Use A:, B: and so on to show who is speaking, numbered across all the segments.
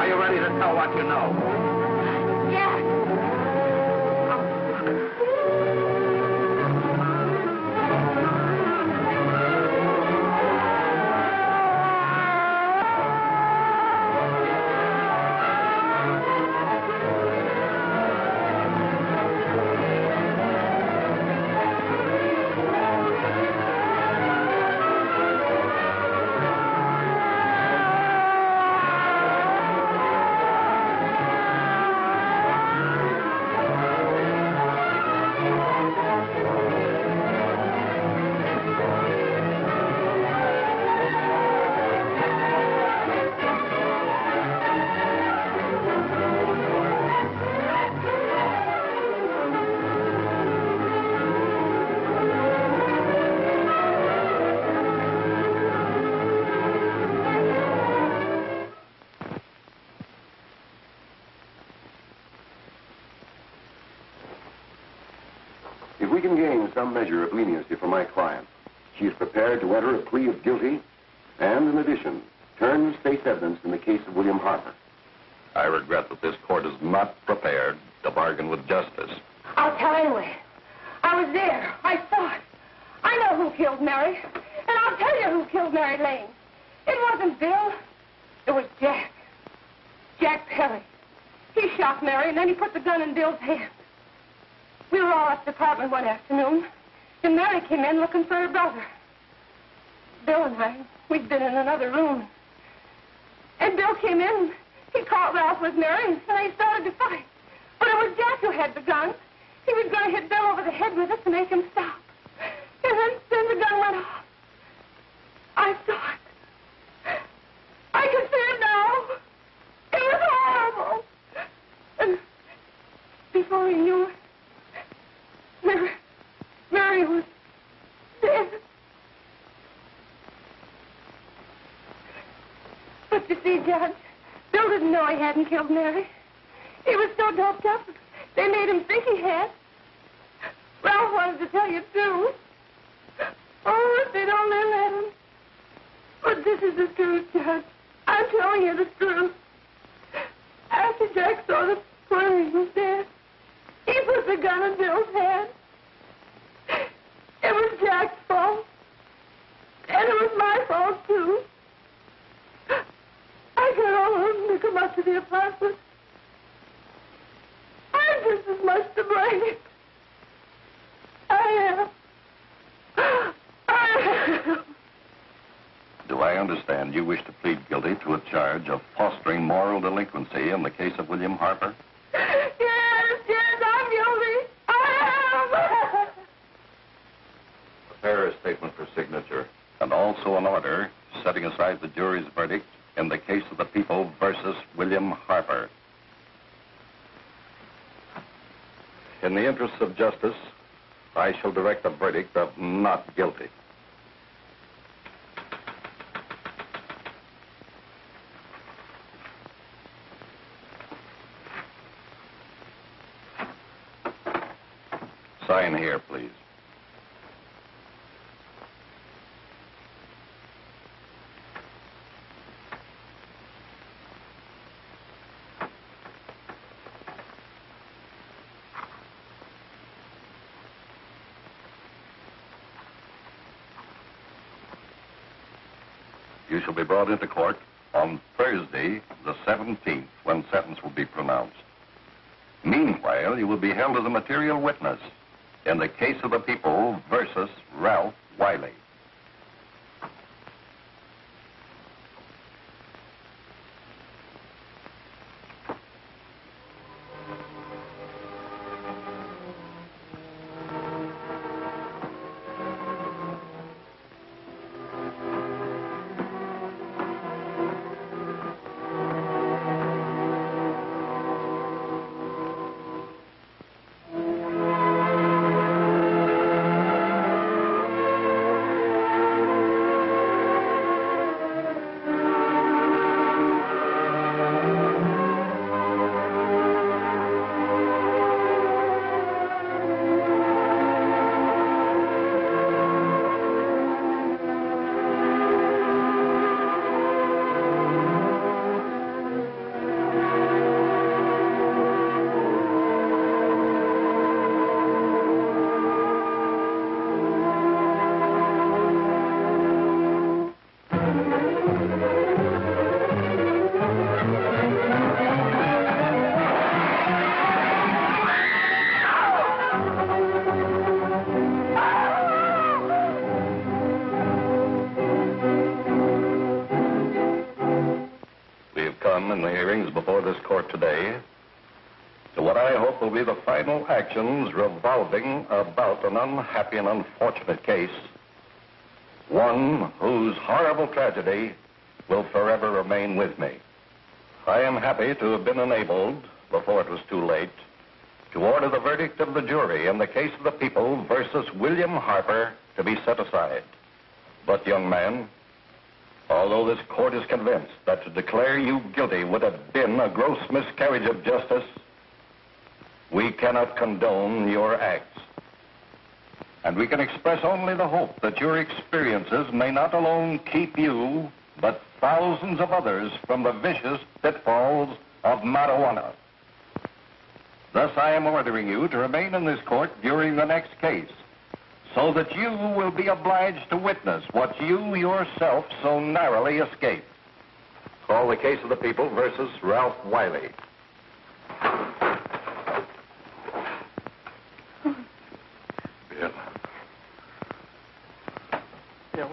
A: Are you ready to tell what you know?
B: Yeah.
C: If we can gain some measure of leniency for my client, she is prepared to enter a plea of guilty and, in addition, turn the state's evidence in the case of William Harper.
D: I regret that this court is not prepared to bargain with justice.
B: I'll tell anyway. I was there. I saw it. I know who killed Mary. And I'll tell you who killed Mary Lane. It wasn't Bill. It was Jack. Jack Perry. He shot Mary, and then he put the gun in Bill's hand. We were all at the apartment one afternoon, and Mary came in looking for her brother. Bill and I, we'd been in another room. And Bill came in, he caught Ralph with Mary, and they started to fight. But it was Jack who had the gun. He was going to hit Bill over the head with it to make him stop. And then the gun went off. I saw it. I can see it now. It was horrible. And before he knew it, Mary was dead. But you see, Judge, Bill didn't know he hadn't killed Mary. He was so doped up, they made him think he had. Ralph wanted to tell you, too. Oh, if they'd only let him. But this is the truth, Judge. I'm telling you the truth. After Jack saw that Perry was dead, he put the gun in Bill's hand. It was Jack's fault. And it was my fault, too. I got all of them to come up to the apartment. I'm just as much to blame. I am.
D: Do I understand you wish to plead guilty to a charge of fostering moral delinquency in the case of William Harper?
B: Yes, I'm guilty. I am.
D: Prepare a statement for signature, and also an order setting aside the jury's verdict in the case of the people versus William Harper. In the interests of justice, I shall direct a verdict of not guilty. Sign here, please. You shall be brought into court on Thursday, the 17th, when sentence will be pronounced. Meanwhile, you will be held as a material witness in the case of the people versus Ralph Wiley. come in the hearings before this court today to what I hope will be the final actions revolving about an unhappy and unfortunate case, one whose horrible tragedy will forever remain with me. I am happy to have been enabled, before it was too late, to order the verdict of the jury in the case of the people versus William Harper to be set aside. But, young man, although this court is convinced that to declare you guilty would have been a gross miscarriage of justice, we cannot condone your acts. And we can express only the hope that your experiences may not alone keep you, but thousands of others from the vicious pitfalls of marijuana. Thus, I am ordering you to remain in this court during the next case, so that you will be obliged to witness what you yourself so narrowly escaped. Call the case of the people versus Ralph Wiley. Bill.
A: Bill.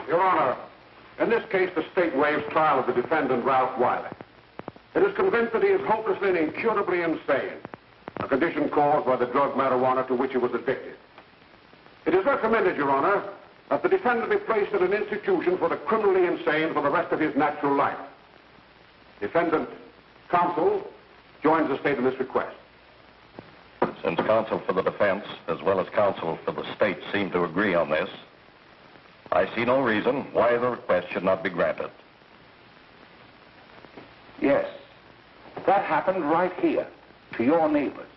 E: Your Honor, in this case, the state waives trial of the defendant, Ralph Wiley. It is convinced that he is hopelessly and incurably insane, a condition caused by the drug marijuana to which he was addicted. It is recommended, Your Honor, that the defendant be placed in an institution for the criminally insane for the rest of his natural life. Defendant counsel joins the state in this request.
D: Since counsel for the defense, as well as counsel for the state, seem to agree on this, I see no reason why the request should not be granted.
A: Yes, that happened right here, to your neighbors.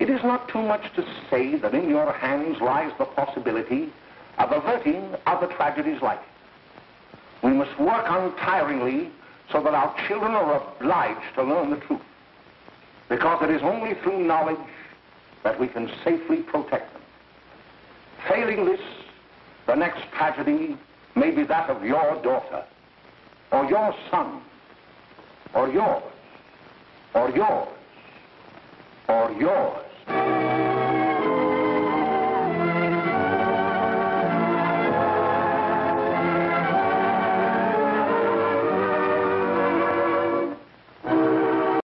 A: It is not too much to say that in your hands lies the possibility of averting other tragedies like it. We must work untiringly so that our children are obliged to learn the truth, because it is only through knowledge that we can safely protect them. Failing this, the next tragedy may be that of your daughter, or your son, or yours, or yours, or yours.